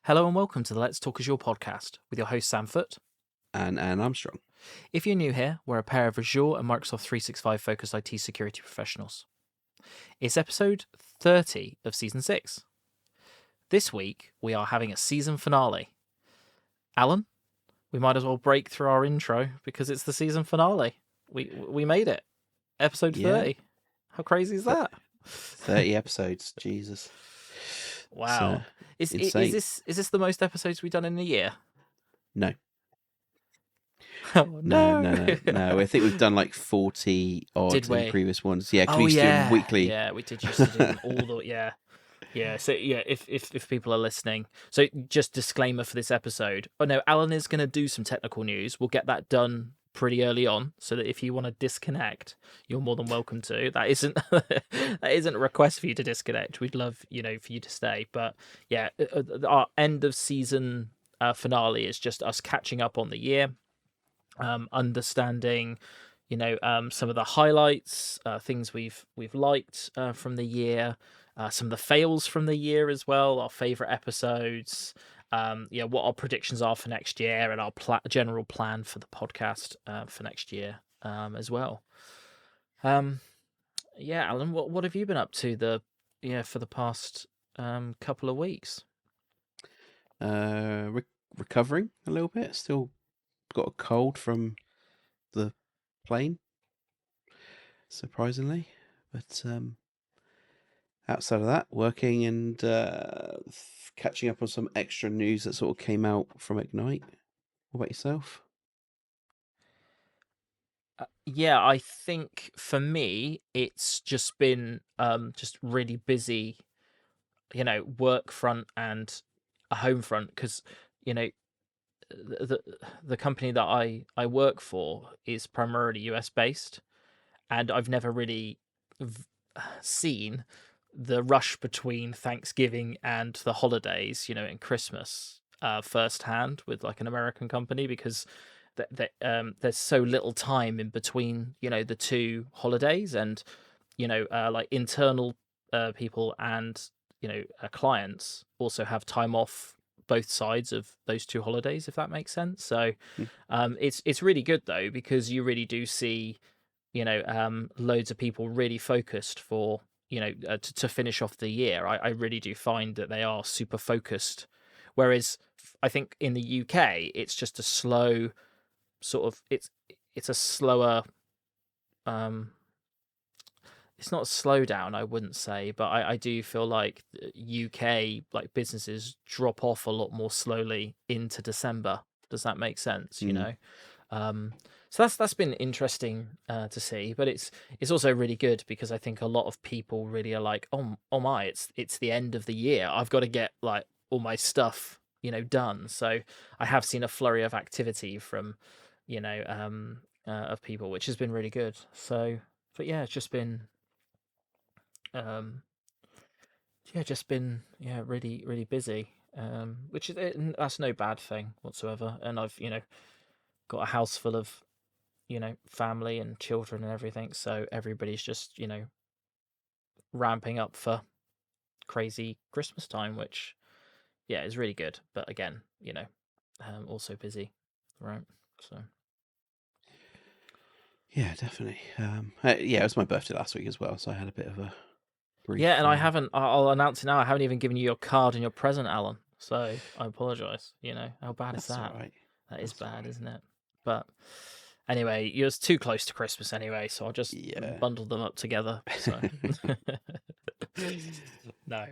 Hello and welcome to the Let's Talk Azure podcast with your host Sam Foote. And Anne Armstrong. If you're new here, we're a pair of Azure and Microsoft 365 focused IT security professionals. It's episode 30 of season 6. This week, we are having a season finale. Alan, we might as well break through our intro because it's the season finale. We made it. Episode 30. How crazy is that? 30 episodes, Jesus. Wow. Is this the most episodes we've done in a year? No. Oh, No. I think we've done like 40 odd in previous ones. Yeah, because we used to do them weekly. Yeah, we did used to do them all the Yeah, so yeah, if people are listening. So just disclaimer for this episode. Oh no, Alan is going to do some technical news. We'll get that done pretty early on so that if you want to disconnect, you're more than welcome to. That isn't a request for you to disconnect. We'd love, for you to stay. But yeah, our end of season finale is just us catching up on the year, understanding some of the highlights, things we've liked from the year, some of the fails from the year as well, our favorite episodes, what our predictions are for next year, and our general plan for the podcast for next year as well. Alan, what have you been up to for the past couple of weeks? Recovering a little bit. Still got a cold from the plane, surprisingly, but outside of that, working and catching up on some extra news that sort of came out from Ignite. What about yourself? I think for me, it's just been just really busy, work front and a home front, because the company that I work for is primarily US based, and I've never really seen the rush between Thanksgiving and the holidays, and Christmas firsthand with like an American company, because there's so little time in between, the two holidays, and like internal people and clients also have time off both sides of those two holidays, if that makes sense. So it's really good though, because you really do see loads of people really focused for to finish off the year. I really do find that they are super focused, whereas I think in the UK it's just a slow sort of it's a slower it's not a slowdown, I wouldn't say, but I do feel like UK like businesses drop off a lot more slowly into December. Does that make sense? So that's been interesting to see, but it's also really good because I think a lot of people really are like, oh my, it's the end of the year. I've got to get like all my stuff done. So I have seen a flurry of activity from of people, which has been really good. So, but yeah, it's just been really really busy, which is that's no bad thing whatsoever. And I've got a house full of family and children and everything, so everybody's just ramping up for crazy Christmas time, which is really good, but again also busy, right? So yeah, definitely. It was my birthday last week as well, so I had a bit of a brief. Yeah, and I'll announce it now, I haven't even given you your card and your present, Alan, so I apologize. How bad is that? Right. That is bad, isn't it? But anyway, you're too close to Christmas anyway, so I'll just bundle them up together. So no.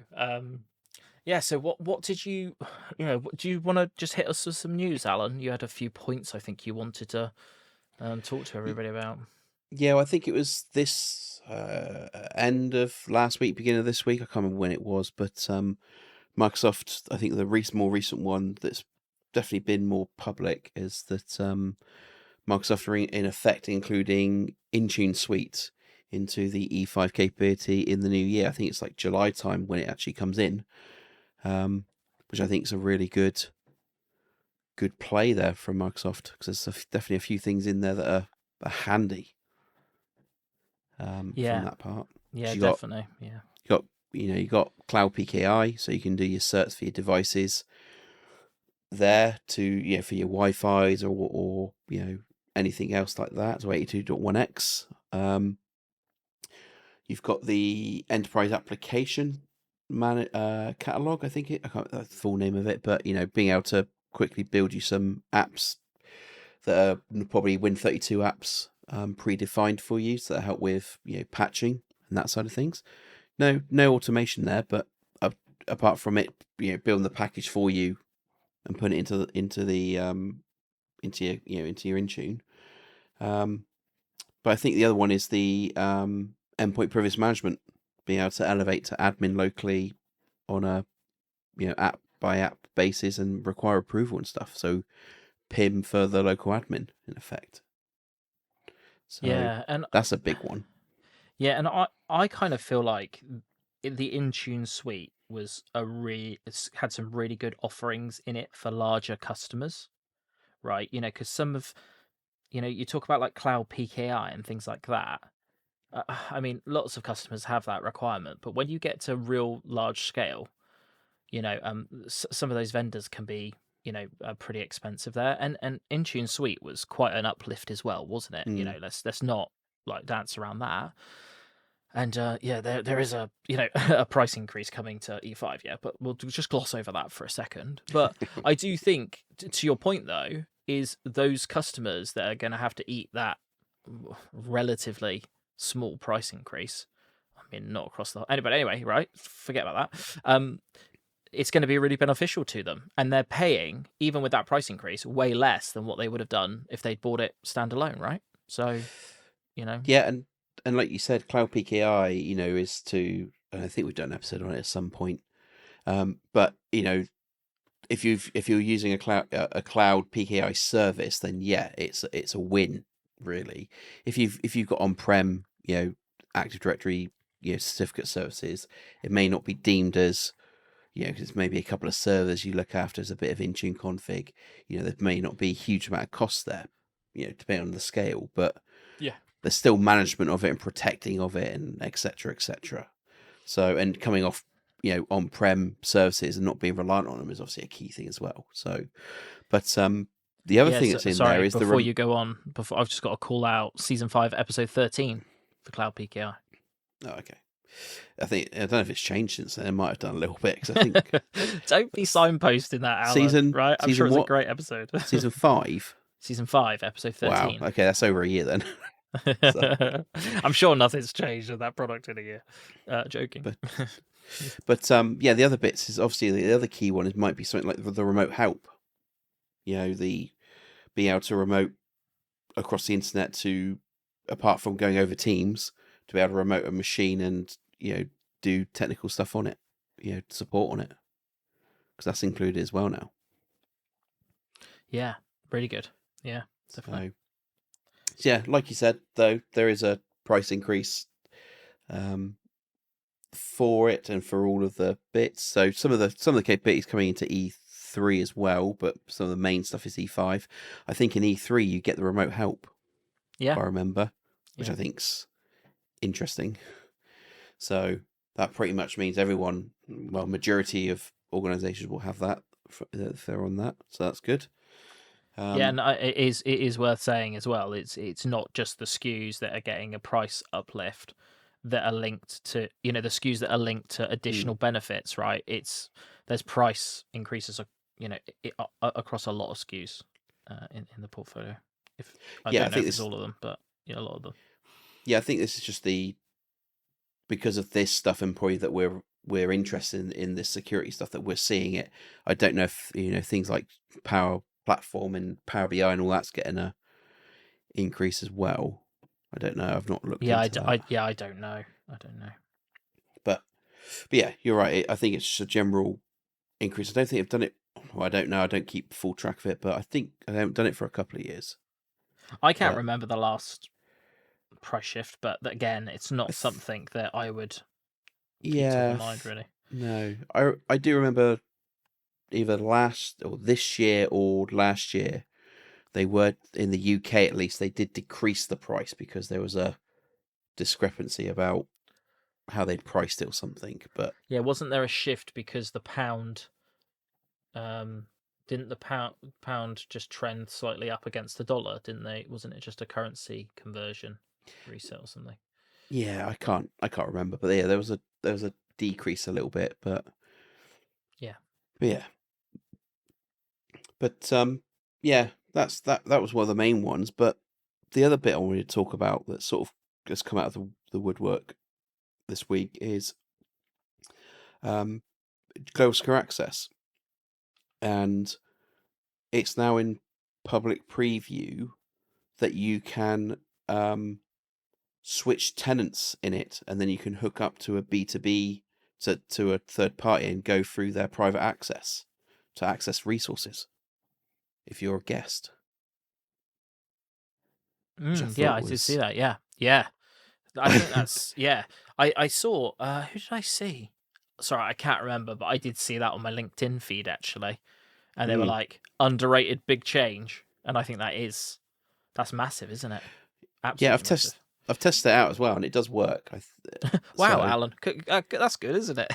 So what did you do you want to just hit us with some news, Alan? You had a few points I think you wanted to talk to everybody about. Yeah, well, I think it was this end of last week, beginning of this week. I can't remember when it was, but Microsoft, I think the more recent one that's definitely been more public is that Microsoft are in effect including Intune Suite into the E5 capability in the new year. I think it's like July time when it actually comes in, which I think is a really good play there from Microsoft, because there's definitely a few things in there that are handy from that part. Yeah, definitely. You got Cloud PKI, so you can do your certs for your devices. there to for your Wi-Fi's or anything else like that. So 82.1x. You've got the enterprise application catalog. I think I can't that's the full name of it, but being able to quickly build you some apps that are probably Win32 apps predefined for you, so that help with patching and that side of things. No automation there, but apart from it, building the package for you and putting it into your Intune. But I think the other one is the endpoint privilege management, being able to elevate to admin locally on a app by app basis and require approval and stuff. So PIM for the local admin in effect. So Yeah, and that's a big one. yeah, and I kind of feel like the Intune suite it's had some really good offerings in it for larger customers, right? Because some of you talk about like cloud PKI and things like that. I mean, lots of customers have that requirement, but when you get to real large scale, some of those vendors can be pretty expensive there, and Intune Suite was quite an uplift as well, wasn't it? Let's not like dance around that. And yeah, there is a a price increase coming to E5, yeah, but we'll just gloss over that for a second. But I do think, to your point though, is those customers that are going to have to eat that relatively small price increase. I mean, not across the anyway, right? Forget about that. It's going to be really beneficial to them, and they're paying even with that price increase way less than what they would have done if they'd bought it standalone, right? So, Yeah, and like you said, cloud PKI, is to, and I think we've done an episode on it at some point. But if you're using a cloud PKI service, then yeah, it's a win really. If you've got on-prem, Active Directory, certificate services, it may not be deemed as, because it's maybe a couple of servers you look after as a bit of Intune config. There may not be a huge amount of cost there, depending on the scale, but yeah, there's still management of it and protecting of it and etc. etc. So, and coming off on-prem services and not being reliant on them is obviously a key thing as well. So, but the other thing that's in there sorry, is before you go on, I've just got to call out season 5, episode 13 for Cloud PKI. Oh, okay. I don't know if it's changed since then. It might have done a little bit because I think don't be signposting that, Alan. Right? I'm sure it's a great episode. Season 5. Season 5, episode 13. Wow. Okay, that's over a year then. I'm sure nothing's changed with that product in a year. Joking. But yeah, the other bits is obviously the other key one might be something like the remote help. The being able to remote across the internet to, apart from going over Teams, to be able to remote a machine and do technical stuff on it, support on it, because that's included as well now. Yeah, really good. Yeah, definitely. So yeah, like you said, though, there is a price increase for it and for all of the bits. So some of the capabilities coming into E3 as well, but some of the main stuff is E5. I think in E3 you get the remote help. Yeah, if I remember, which I think's interesting. So that pretty much means everyone, well, majority of organizations will have that if they're on that. So that's good. Yeah, and it is worth saying as well. It's not just the SKUs that are getting a price uplift that are linked to the SKUs that are linked to additional benefits, right? There's price increases, across a lot of SKUs in the portfolio. I don't know if it's all of them, but a lot of them. Yeah, I think this is just because of this stuff and probably that we're interested in this security stuff that we're seeing it. I don't know if things like Power Platform and Power BI and all that's getting a increase as well. I don't know. I've not looked into that. I don't know. But yeah, you're right. I think it's just a general increase. I don't think I've done it. Well, I don't know. I don't keep full track of it, but I think I haven't done it for a couple of years. I can't remember the last price shift, but again, it's not something that I would keep top of mind, really. No, I do remember either last or this year or last year, they were in the UK at least. They did decrease the price because there was a discrepancy about how they'd priced it or something. But yeah, wasn't there a shift because the pound Didn't the pound just trend slightly up against the dollar? Didn't they? Wasn't it just a currency conversion reset or something? Yeah, I can't remember, but yeah, there was a decrease a little bit, but Yeah. yeah, but yeah, that was one of the main ones. But the other bit I wanted to talk about that sort of just come out of the woodwork this week is global secure access, and it's now in public preview that you can switch tenants in it, and then you can hook up to a B2B to a third party and go through their private access to access resources if you're a guest. Which I Yeah, thought I did see was that. Yeah, yeah. I think that's yeah. I saw. Who did I see? Sorry, I can't remember, but I did see that on my LinkedIn feed actually, and they were like underrated big change, and I think that's massive, isn't it? yeah, Absolutely massive. I've tested it out as well, and it does work. Wow, So Alan, that's good, isn't it?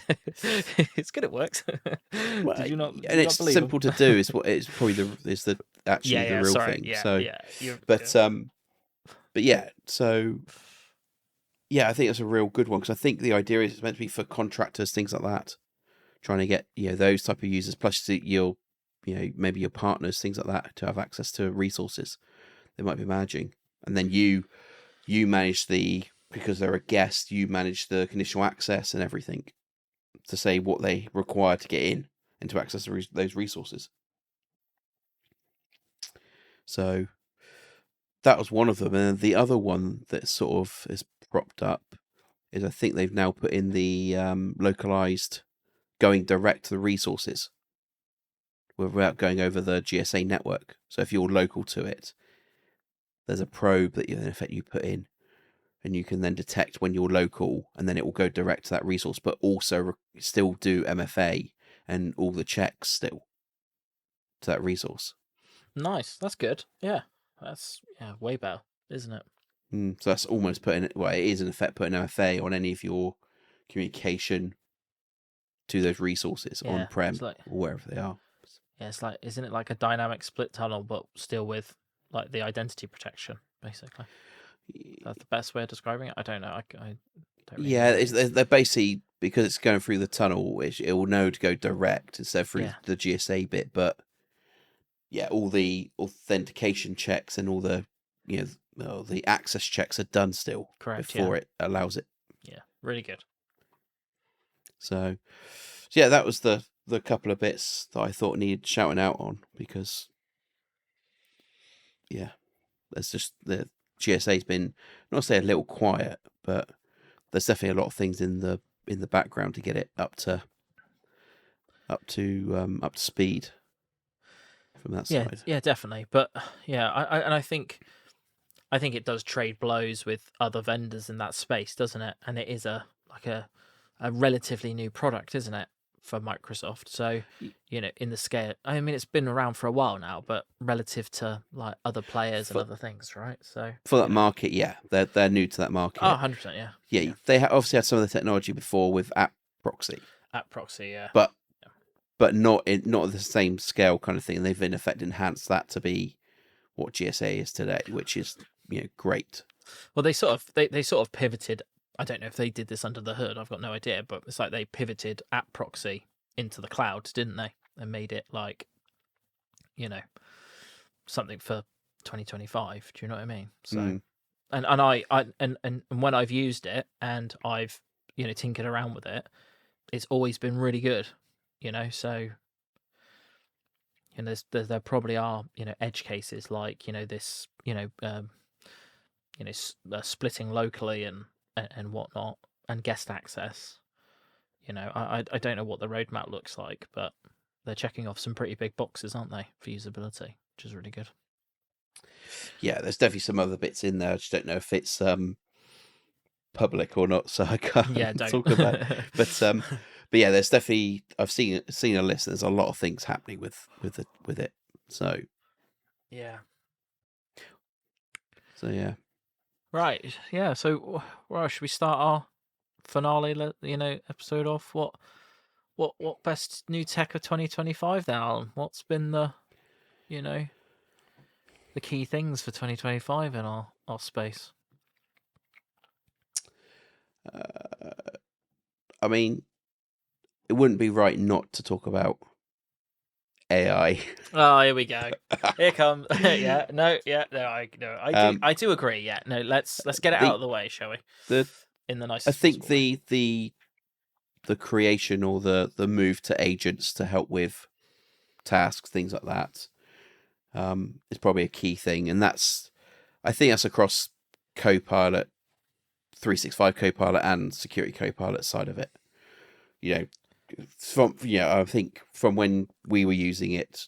It's good. It works. well, Did you not? and Did you it's not believe him? simple to do. Is what it's probably the Yeah, actually the yeah. real Sorry. thing. Yeah, So, yeah. You. but Yeah. but yeah, so yeah, I think it's a real good one because I think the idea is it's meant to be for contractors, things like that, trying to get those type of users plus your maybe your partners, things like that, to have access to resources they might be managing, and then you manage because they're a guest, you manage the conditional access and everything to say what they require to get in and to access those resources. So that was one of them, and the other one that sort of is propped up is I think they've now put in the localized going direct to the resources without going over the GSA network. So if you're local to it, there's a probe that in effect you put in, and you can then detect when you're local, and then it will go direct to that resource, but also still do MFA and all the checks still to that resource. Nice. That's good. Yeah. That's way better, isn't it? So that's almost putting it. Well, it is in effect putting MFA on any of your communication to those resources on Yeah. It's prem like or wherever they are. isn't it like a dynamic split tunnel, but still with like the identity protection, basically? That's the best way of describing it. I don't know. I don't really Yeah, know. they're basically, because it's going through the tunnel, it will know to go direct instead of through Yeah. the GSA bit. But yeah, all the authentication checks and all the the access checks are done still Correct. before Yeah. it allows it. Yeah. Really good. So yeah, that was the couple of bits that I thought needed shouting out on, because yeah, there's just the GSA's been, not say a little quiet, but there's definitely a lot of things in the background to get it up to speed from that Yeah. side. Yeah. Definitely. But yeah, I think it does trade blows with other vendors in that space, doesn't it? And it is a relatively new product, isn't it, for Microsoft? So, in the scale, I mean, it's been around for a while now, but relative to like other players and For other things, right? So, that market, yeah, they're new to that oh, market. 100%, yeah. Yeah, they obviously had some of the technology before with app proxy, At proxy, yeah. but not at the same scale kind of thing. They've in effect enhanced that to be what GSA is today, which is great. Well, they sort of pivoted. I don't know if they did this under the hood. I've got no idea, but it's like they pivoted app proxy into the cloud, didn't they? And made it like, you know, something for 2025. Do you know what I mean? So, and when I've used it and I've tinkered around with it, it's always been really good. So there probably are edge cases like this splitting locally and whatnot, and guest access. I don't know what the roadmap looks like, but they're checking off some pretty big boxes, aren't they, for usability, which is really good. Yeah, there's definitely some other bits in there. I just don't know if it's public or not, so I Yeah, can't don't. talk about it. But yeah, there's definitely, I've seen a list. There's a lot of things happening with it. So Yeah. yeah. Right. Yeah. So, well, should we start our finale? Episode off. What what best new tech of 2025 then, Alan? What's been the you know the key things for 2025 in our space? Uh, I mean, it wouldn't be right not to talk about AI. Oh, here we go. Here comes. Yeah, no, um, I do agree. Yeah, no, let's get it out the of the way, shall we? the In the I nicest think possible way. the creation or the move to agents to help with tasks, things like that, is probably a key thing, and I think that's across Copilot, 365 Copilot, and Security Copilot side of it. You know, I think from when we were using it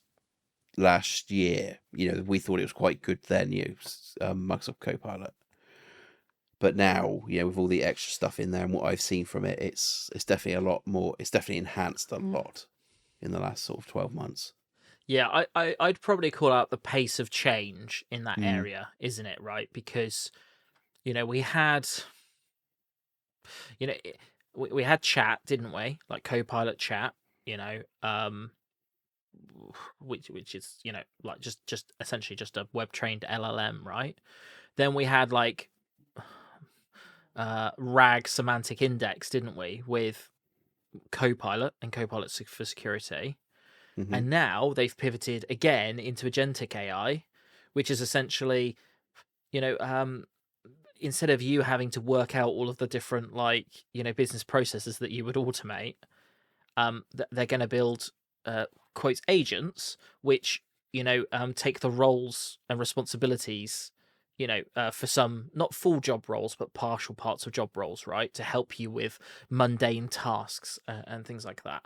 last year, we thought it was quite good then. Microsoft Copilot, but now, with all the extra stuff in there and what I've seen from it, it's definitely a lot more. It's definitely enhanced a lot in the last sort of 12 months. Yeah, I'd probably call out the pace of change in that Mm. area, isn't it? Right, because we had you know we had chat, didn't we? Like Copilot chat, which is like just essentially just a web trained LLM, right? Then we had like RAG semantic index, didn't we, with Copilot and Copilot for security. Mm-hmm. And now they've pivoted again into agentic AI, which is essentially, you know, um, instead of you having to work out all of the different business processes that you would automate, they're going to build quotes agents, which take the roles and responsibilities, for some not full job roles but partial parts of job roles, right, to help you with mundane tasks and things like that.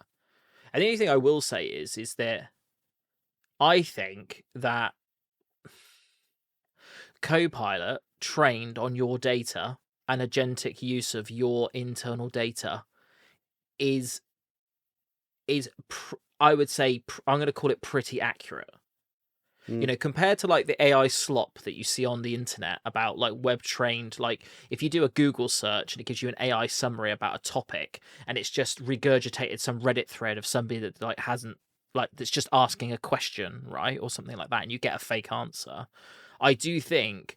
And the only thing I will say is that I think that Copilot trained on your data and agentic use of your internal data is I would say I'm going to call it pretty accurate. Mm. Compared to like the AI slop that you see on the internet about like web trained, like if you do a Google search and it gives you an AI summary about a topic and it's just regurgitated some Reddit thread of somebody that like hasn't like that's just asking a question, right, or something like that, and you get a fake answer. I do think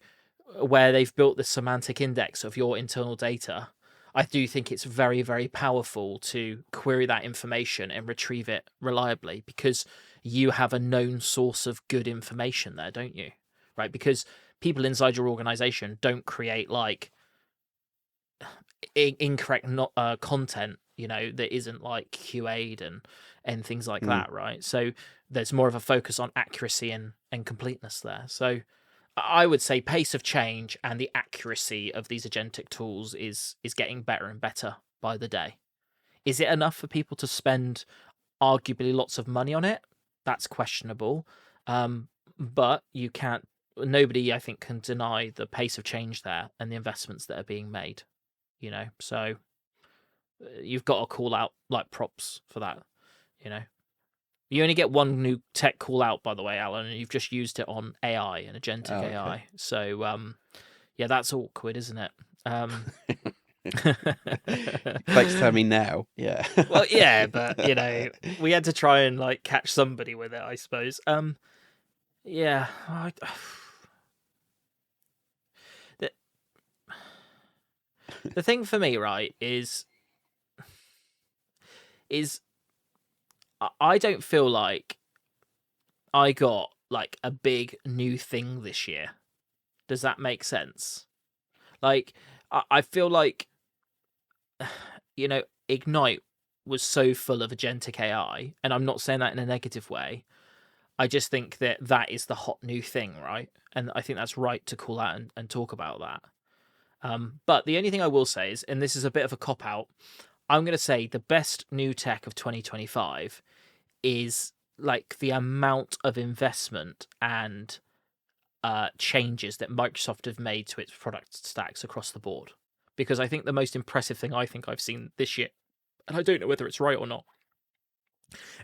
where they've built the semantic index of your internal data, I do think it's very, very powerful to query that information and retrieve it reliably because you have a known source of good information there, don't you? Right? Because people inside your organization don't create like incorrect content, that isn't like QA'd and things like Mm. that, right? So there's more of a focus on accuracy and completeness there. So I would say pace of change and the accuracy of these agentic tools is getting better and better by the day. Is it enough for people to spend arguably lots of money on it? That's questionable. But you can't. Nobody, I think, can deny the pace of change there and the investments that are being made. So you've got to call out like props for that. You know, you only get one new tech call out, by the way, Alan, and you've just used it on AI and agentic Oh, okay. AI. So yeah, that's awkward, isn't it? Thanks for telling me now. Yeah. Well, yeah, but we had to try and like catch somebody with it, I suppose. Yeah, the the thing for me, right, is I don't feel like I got like a big new thing this year. Does that make sense? Like, I feel like Ignite was so full of agentic AI, and I'm not saying that in a negative way. I just think that that is the hot new thing, right? And I think that's right to call out and talk about that. But the only thing I will say is, and this is a bit of a cop out, I'm going to say the best new tech of 2025 is like the amount of investment and changes that Microsoft have made to its product stacks across the board. Because I think the most impressive thing I think I've seen this year, and I don't know whether it's right or not,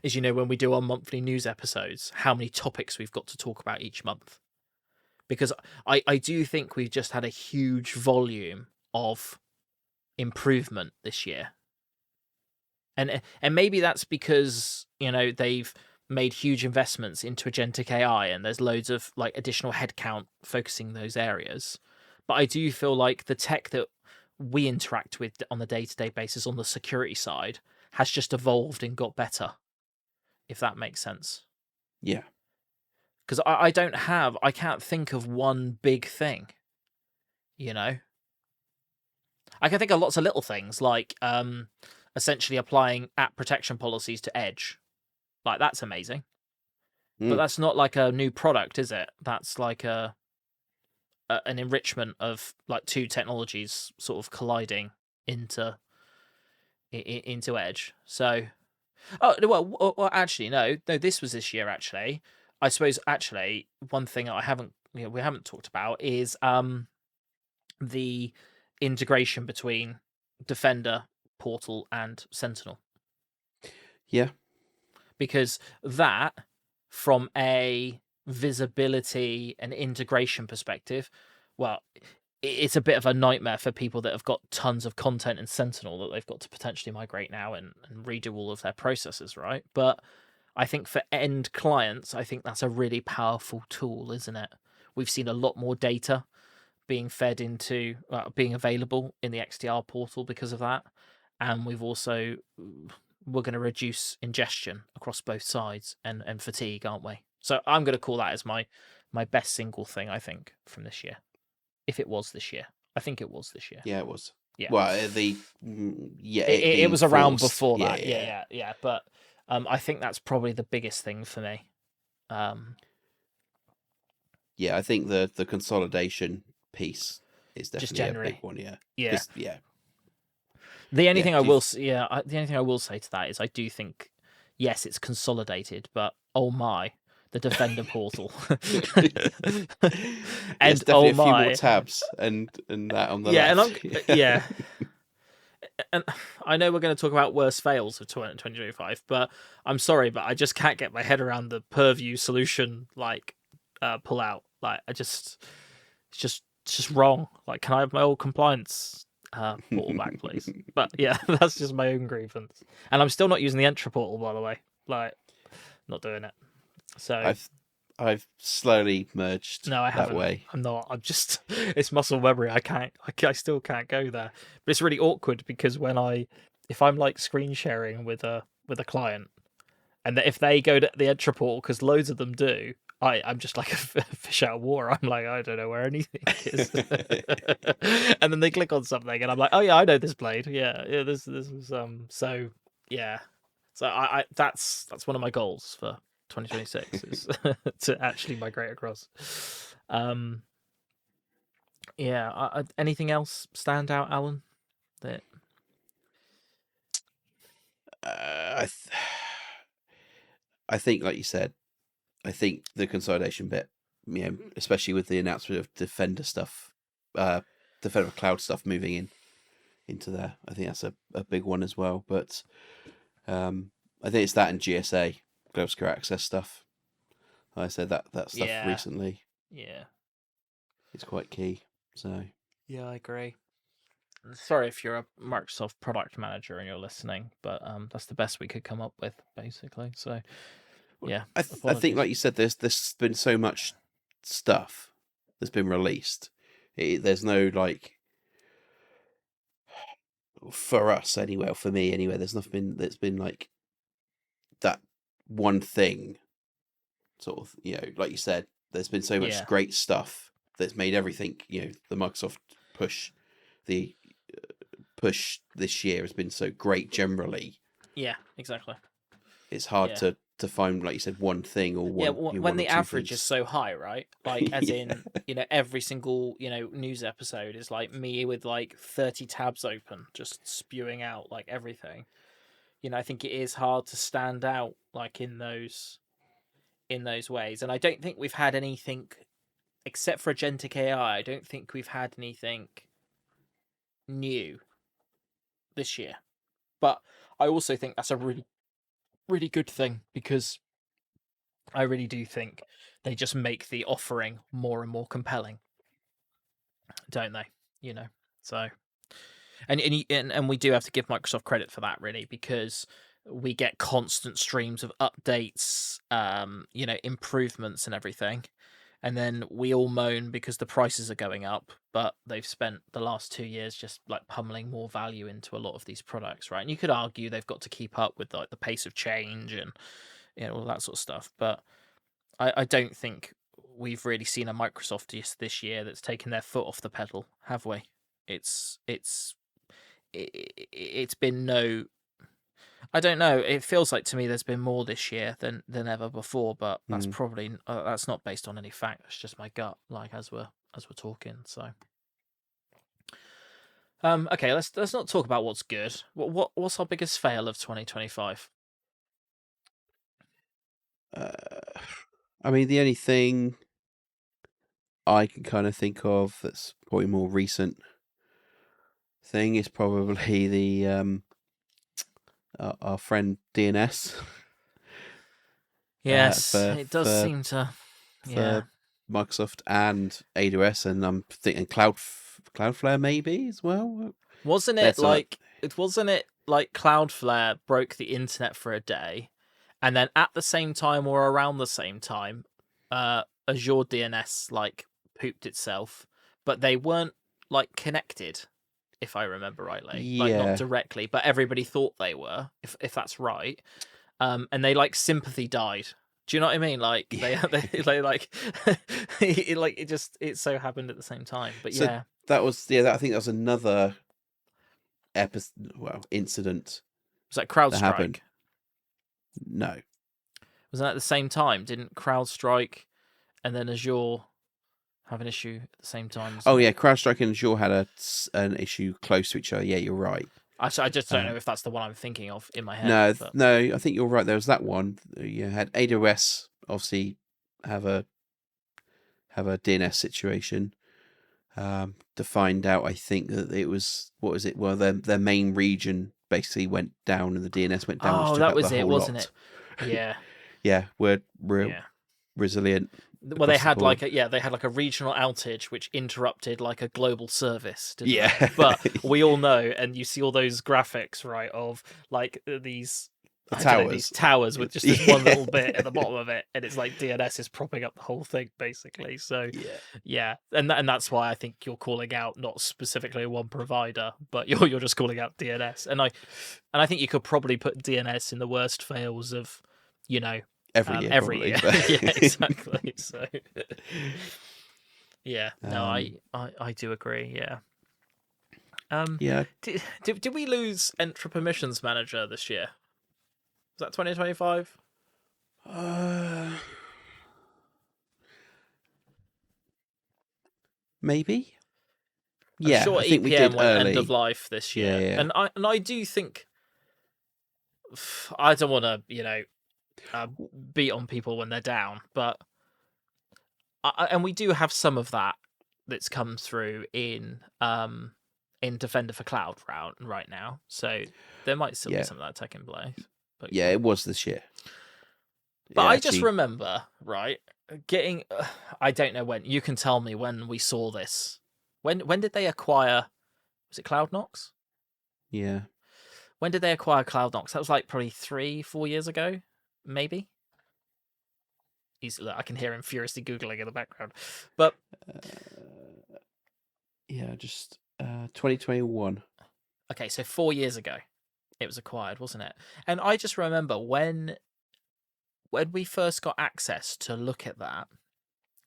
is when we do our monthly news episodes, how many topics we've got to talk about each month. Because I do think we've just had a huge volume of improvement this year. And maybe that's because they've made huge investments into agentic AI, and there's loads of like additional headcount focusing those areas. But I do feel like the tech that we interact with on the day-to-day basis on the security side has just evolved and got better, if that makes sense. Yeah. Because I can't think of one big thing, you know? I can think of lots of little things like essentially applying app protection policies to Edge. Like, that's amazing. But Mm. that's not like a new product, is it? That's like an enrichment of like two technologies sort of colliding into Edge. So, oh well, actually, no, this was this year. Actually, I suppose actually one thing I haven't, we haven't talked about is the integration between Defender, Portal, and Sentinel, Yeah. because that, from a visibility and integration perspective, well, it's a bit of a nightmare for people that have got tons of content in Sentinel that they've got to potentially migrate now and redo all of their processes, right? But I think for end clients, I think that's a really powerful tool, isn't it? We've seen a lot more data being fed into, being available in the XDR portal because of that. And we're going to reduce ingestion across both sides and fatigue, aren't we? So I'm going to call that as my best single thing, I think, from this year. If it was this year, I think it was this year. Yeah, it was. Yeah. Well, it being was around forced. before that. Yeah. But I think that's probably the biggest thing for me. Yeah, I think the consolidation piece is definitely a big one. Yeah. Yeah. Yeah. The only thing I will say to that is I do think, yes, it's consolidated, but oh my, the Defender portal, and definitely a few more tabs and that on the left. And I know we're going to talk about worst fails of 2025, but I'm sorry, but I just can't get my head around the Purview solution pull out. Like, it's just wrong. Like, can I have my old compliance portal back, please? But yeah, that's just my own grievance. And I'm still not using the Entra portal, by the way. Like, not doing it. So I've slowly merged. No, I haven't. That way. I'm not. I'm just. It's muscle memory. I still can't go there. But it's really awkward because if I'm like screen sharing with a client, and if they go to the Entra portal, because loads of them do, I'm just like a fish out of water. I'm like, I don't know where anything is. And then they click on something, and I'm like, oh yeah, I know this blade. Yeah. This was So yeah. So I that's one of my goals for 2026 is to actually migrate across. Anything else stand out, Alan? That I think, like you said, I think the consolidation bit, especially with the announcement of Defender stuff, Defender Cloud stuff moving into there, I think that's a big one as well. But I think it's that and GSA, Global Secure Access stuff. I said that stuff recently. Yeah, it's quite key. So yeah, I agree. Sorry if you're a Microsoft product manager and you're listening, but that's the best we could come up with, basically. So yeah, I think, like you said, there's been so much stuff that's been released. There's no for us anyway, or for me anyway. There's nothing that's been like that one thing. Sort of, like you said, there's been so much great stuff that's made everything. The Microsoft push this year has been so great generally. Yeah, exactly. It's hard to find, like you said, one thing or one. Yeah, when the average is so high, right? Like, as in, every single news episode is like me with like 30 tabs open, just spewing out like everything. I think it is hard to stand out like in those ways, and I don't think we've had anything except for agentic AI. I don't think we've had anything new this year, but I also think that's a really, really good thing, because I really do think they just make the offering more and more compelling, don't they? So And we do have to give Microsoft credit for that, really, because we get constant streams of updates, improvements and everything. And then we all moan because the prices are going up, but they've spent the last 2 years just like pummeling more value into a lot of these products, right? And you could argue they've got to keep up with like the pace of change and all that sort of stuff. But I don't think we've really seen a Microsoft this year that's taken their foot off the pedal, have we? It's been no. I don't know. It feels like to me there's been more this year than ever before, but that's probably that's not based on any fact. It's just my gut, like as we're talking. So, okay, let's not talk about what's good. What's our biggest fail of 2025? I mean, the only thing I can kind of think of that's probably more recent thing is probably the our friend DNS. Yes, it does seem to. For Microsoft and AWS, and I'm thinking Cloudflare maybe as well. Wasn't it like Cloudflare broke the internet for a day, and then at the same time or around the same time, Azure DNS like pooped itself, but they weren't like connected, if I remember rightly. Yeah. Like not directly, but everybody thought they were, if that's right. And they like sympathy died. Do you know what I mean? Like they like it so happened at the same time. But so yeah, that was I think that was another incident. Was that CrowdStrike? That happened. No. Was that at the same time? Didn't CrowdStrike and then Azure have an issue at the same time? Oh yeah, CrowdStrike and Azure had an issue close to each other. Yeah, you're right. I just don't know if that's the one I'm thinking of in my head. No, I think you're right. There was that one. You had AWS obviously have a DNS situation. To find out, I think that it was Well, their main region basically went down, and the DNS went down. Oh, that was it, wasn't it? Yeah. Yeah, we're resilient. Well, they had like a regional outage which interrupted like a global service. Didn't they? But we all know, and you see all those graphics, right, of like these towers with just this one little bit at the bottom of it, and it's like DNS is propping up the whole thing basically. So and that's why I think you're calling out not specifically one provider, but you're just calling out DNS, and I think you could probably put DNS in the worst fails of every year. Yeah, exactly. So yeah, no, I do agree. Yeah. Did we lose Entra Permissions Manager this year? Was that 2025? Maybe. I'm sure I think we did went early. End of life this year. Yeah. And I do think I don't want to beat on people when they're down, but and we do have some of that's come through in Defender for Cloud right now, so there might still be some of that tech in place. But it was this year. But I just remember, right, getting I don't know when. You can tell me when we saw this. When did they acquire? Was it CloudKnox? Yeah. When did they acquire CloudKnox? That was like probably 3-4 years ago. Maybe. I can hear him furiously Googling in the background. But just 2021. Okay, so 4 years ago it was acquired, wasn't it? And I just remember when we first got access to look at that,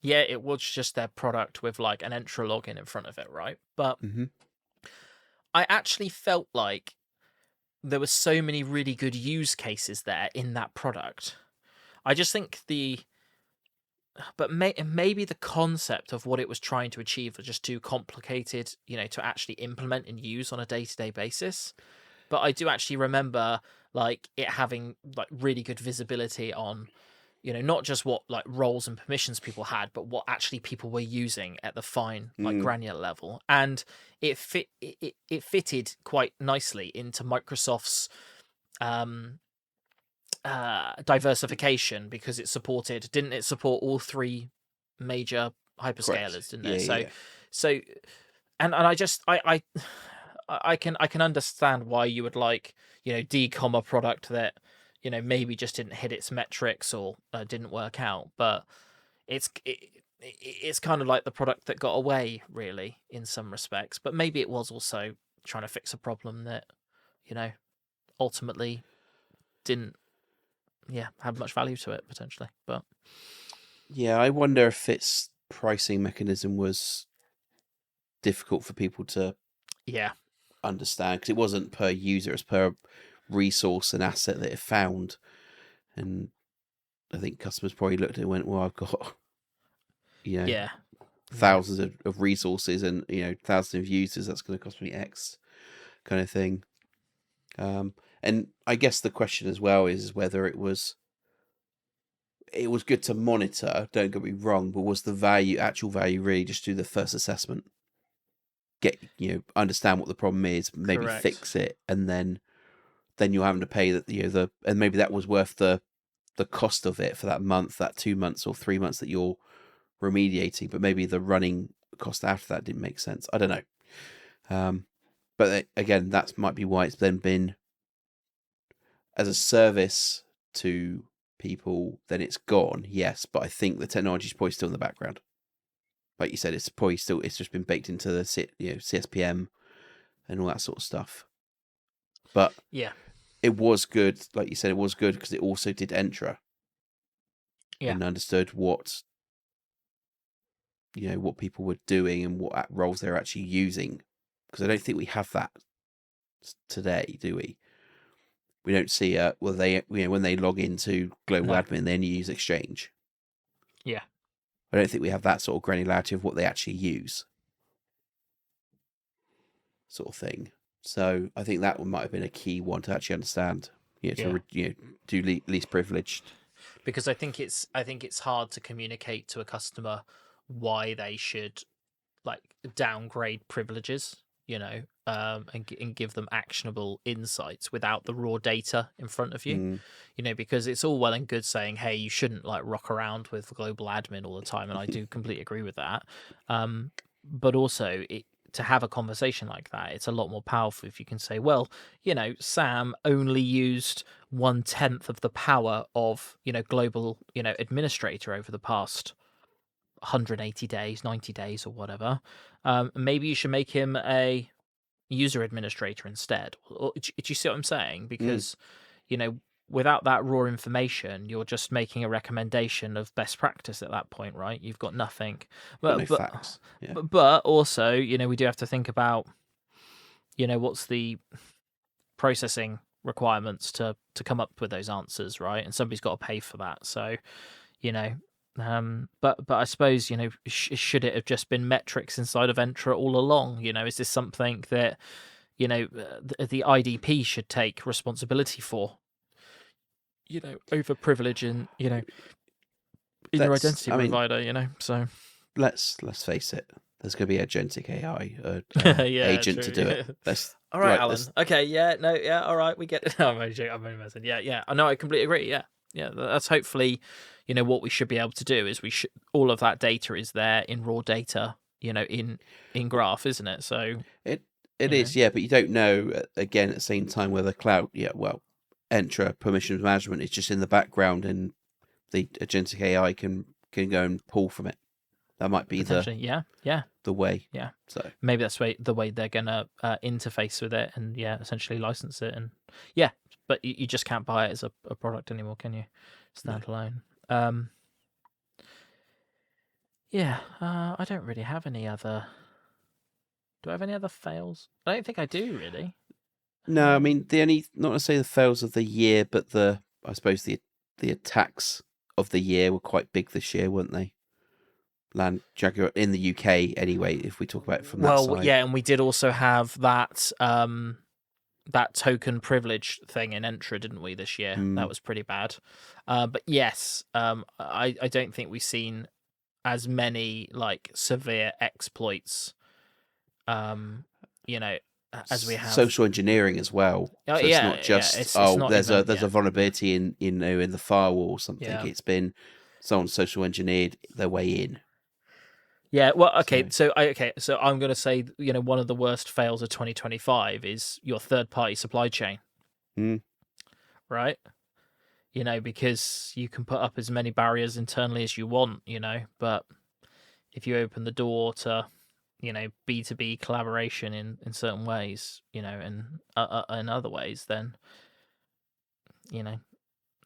it was just their product with like an Entra login in front of it, right? But I actually felt like there were so many really good use cases there in that product. I just think maybe the concept of what it was trying to achieve was just too complicated, to actually implement and use on a day-to-day basis. But I do actually remember like it having like really good visibility on, not just what like roles and permissions people had, but what actually people were using at the fine like granular level. And it fitted quite nicely into Microsoft's diversification, because didn't it support all three major hyperscalers? Correct. Didn't it? So and I just I can understand why you would like, decom a product that, maybe just didn't hit its metrics or didn't work out, but it's kind of like the product that got away, really, in some respects. But maybe it was also trying to fix a problem that, ultimately didn't, have much value to it potentially. But Yeah, I wonder if its pricing mechanism was difficult for people to yeah, understand, because it wasn't per user, it's per resource and asset that it found. And I think customers probably looked at it and went, well, I've got, yeah, thousands of resources and, thousands of users, that's going to cost me X kind of thing. And I guess the question as well is whether it was good to monitor, don't get me wrong, but was the actual value really just do the first assessment, get, understand what the problem is, maybe correct. fix it, and then you're having to pay that, and maybe that was worth the cost of it for that month, that 2 months or 3 months that you're remediating, but maybe the running cost after that didn't make sense. I don't know. But again, that might be why it's then been as a service to people, then it's gone, yes, but I think the technology is probably still in the background. Like you said, it's probably still, it's just been baked into the CSPM and all that sort of stuff. But Yeah, it was good, like you said, it was good because it also did Entra. Yeah. And understood what what people were doing and what roles they're actually using. Because I don't think we have that today, do we? We don't see they when they log into Global No. Admin, they only use Exchange. Yeah. I don't think we have that sort of granularity of what they actually use, sort of thing. So I think that one might have been a key one to actually understand. To do least privileged. Because I think it's hard to communicate to a customer why they should like downgrade privileges, and give them actionable insights without the raw data in front of you. Because it's all well and good saying, hey, you shouldn't like rock around with global admin all the time, and I do completely agree with that. But also to have a conversation like that, it's a lot more powerful if you can say, well, Sam only used 1/10 of the power of global administrator over the past 180 days, 90 days, or whatever. Maybe you should make him a user administrator instead. Do you see what I'm saying? Because without that raw information, you're just making a recommendation of best practice at that point, right? You've got nothing. Got no facts. Yeah. But also, we do have to think about, what's the processing requirements to come up with those answers, right? And somebody's got to pay for that. So, but I suppose, should it have just been metrics inside of Entra all along? Is this something that, the IDP should take responsibility for? Over privilege and in your identity provider. So let's face it. There's going to be agentic AI agent true, to do it. All right, Alan. Okay, yeah, no, yeah, all right, we get it. I'm only messing. Yeah. I know, I completely agree. Yeah. That's hopefully, what we should be able to do is all of that data is there in raw data, in graph, isn't it? So it is, yeah, but you don't know again at the same time whether cloud, Entra permissions management is just in the background and the agentic AI can go and pull from it. That might be the way. Yeah. So maybe that's the way they're gonna interface with it and essentially license it, and but you just can't buy it as a product anymore, can you? Standalone. No. I don't really have any other. Do I have any other fails? I don't think I do really. No, I mean the only, not to say the fails of the year, but I suppose the attacks of the year were quite big this year, weren't they? Land Jaguar in the UK, anyway. If we talk about it from that side, and we did also have that that token privilege thing in Entra, didn't we, this year? That was pretty bad. But yes, I don't think we've seen as many like severe exploits. As we have social engineering as well. So it's not just it's not there's a vulnerability in in the firewall or something. It's been someone social engineered their way in. Yeah, well, okay, So, so I'm going to say, one of the worst fails of 2025 is your third-party supply chain, mm, right? Because you can put up as many barriers internally as you want, but if you open the door to, B2B collaboration in certain ways, and in other ways, then, you know,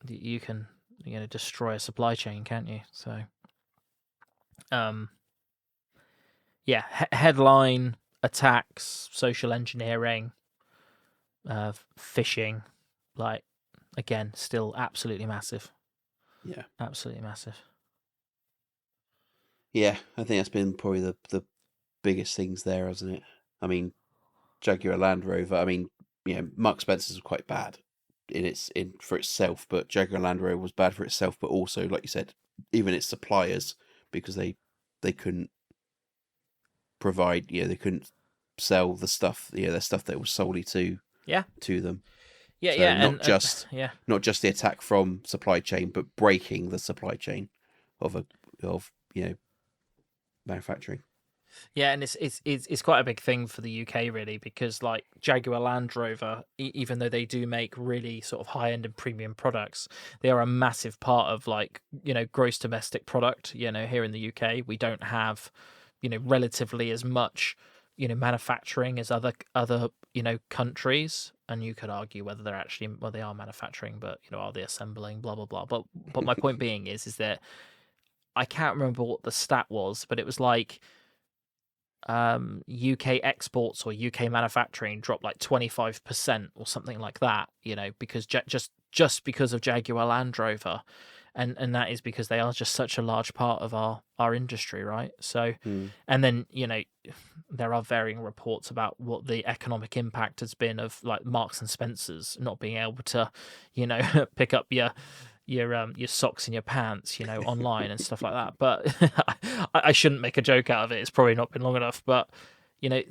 you can, destroy a supply chain, can't you? So, um, yeah, headline attacks, social engineering, phishing, like, again, still absolutely massive, yeah. absolutely massive. Yeah, I think that's been probably the biggest things there, hasn't it? I mean, Jaguar Land Rover. I mean, Mark Spencer's was quite bad in for itself, but Jaguar Land Rover was bad for itself, but also, like you said, even its suppliers, because they couldn't provide, they couldn't sell the stuff, their stuff that was solely Yeah, to them. yeah, So yeah, not and just yeah, not just the attack from supply chain, but breaking the supply chain of manufacturing. yeah, and it's quite a big thing for the UK really, because like Jaguar Land Rover, even though they do make really sort of high end and premium products, they are a massive part of like gross domestic product. Here in the UK, we don't have relatively as much manufacturing as other countries, and you could argue whether they're actually, well, they are manufacturing, but are they assembling, blah blah blah. But my point being is that I can't remember what the stat was, but it was like UK exports or UK manufacturing dropped like 25% or something like that, because just because of Jaguar Land Rover, and that is because they are just such a large part of our industry, right? So, Mm. and then there are varying reports about what the economic impact has been of like Marks and Spencers not being able to, pick up your socks and your pants, online and stuff like that. But I shouldn't make a joke out of it. It's probably not been long enough. But you know,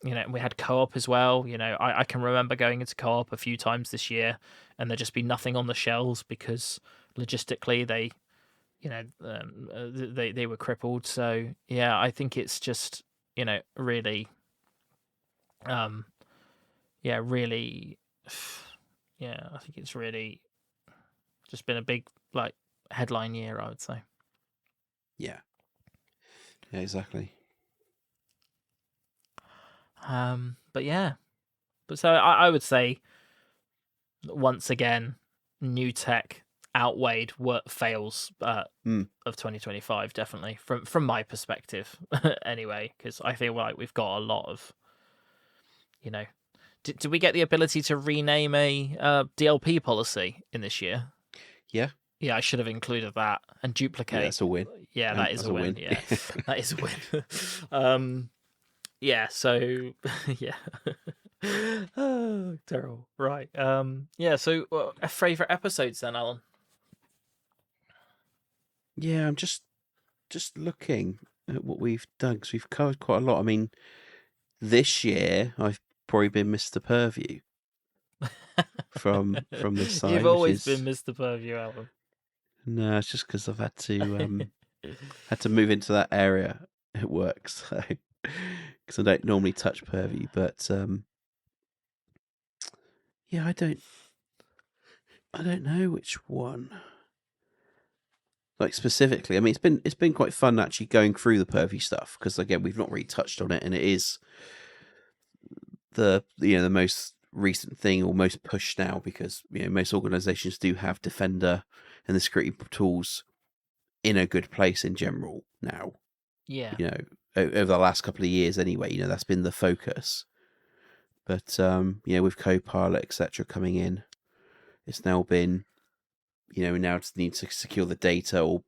we had co-op as well. I can remember going into co-op a few times this year, and there just be nothing on the shelves because logistically they were crippled. So yeah, I think it's just really, um, yeah, really, yeah, I think it's really just been a big like headline year, I would say. Yeah, yeah, exactly. But yeah, but so I would say once again, new tech outweighed what fails Mm. of 2025, definitely from my perspective, anyway. Because I feel like we've got a lot of, you know, did we get the ability to rename a DLP policy in this year? Yeah, Yeah, I should have included that and yeah, duplicate. that's a win. Yeah, that is That's a a win. win. Yeah, that is a win. Yeah, so yeah. Oh, terrible. Right. Yeah, so favorite episodes then, Alan. Yeah, I'm just looking at what we've done because we've covered quite a lot. I mean, this year I've probably been Mr. Purview from this You've side, which always been is Mr. Purview, Alan. no, it's just because I've had to move into that area at work, so because I don't normally touch Purview, but yeah, I don't know which one. Like specifically, I mean, it's been quite fun actually going through the Purview stuff because again, we've not really touched on it, and it is the most recent thing or most pushed now because most organizations do have Defender and the security tools in a good place in general now. Yeah. Over the last couple of years anyway, that's been the focus. But with Copilot etc coming in, it's now been we now just need to secure the data or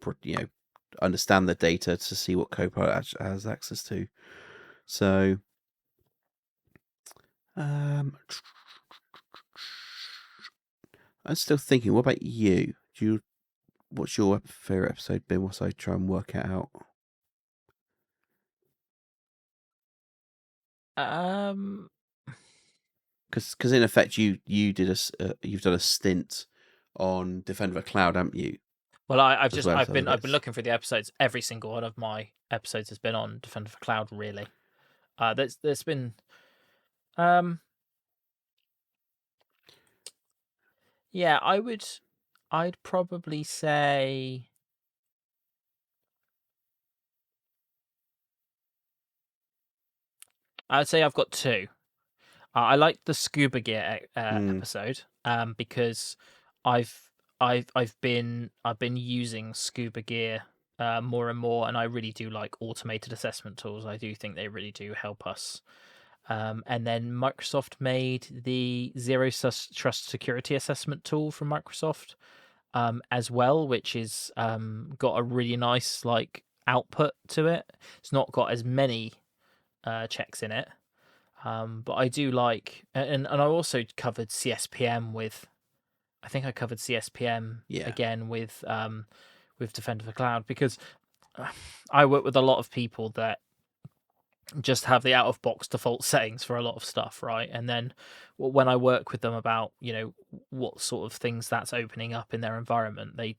understand the data to see what Copilot has access to. So I'm still thinking. What about you? What's your favorite episode been? Whilst I try and work it out. Um. Because in effect, you've done a stint on Defender of the Cloud, haven't you? Well, I've as just well as other I've been bits. looking for the episodes. Every single one of my episodes has been on Defender for Cloud. Really, there's been um yeah, I'd probably say I'd say I've got two. I like the scuba gear Mm, episode because I've I've been using scuba gear more and more, and I really do like automated assessment tools. I do think they really do help us. And then Microsoft made the Trust Security Assessment tool from Microsoft as well, which is got a really nice like output to it. It's not got as many checks in it, but I do like, and I also covered CSPM with. I think I covered CSPM yeah. again with Defender for Cloud because I work with a lot of people that just have the out of box default settings for a lot of stuff, right? And then when I work with them about what sort of things that's opening up in their environment, they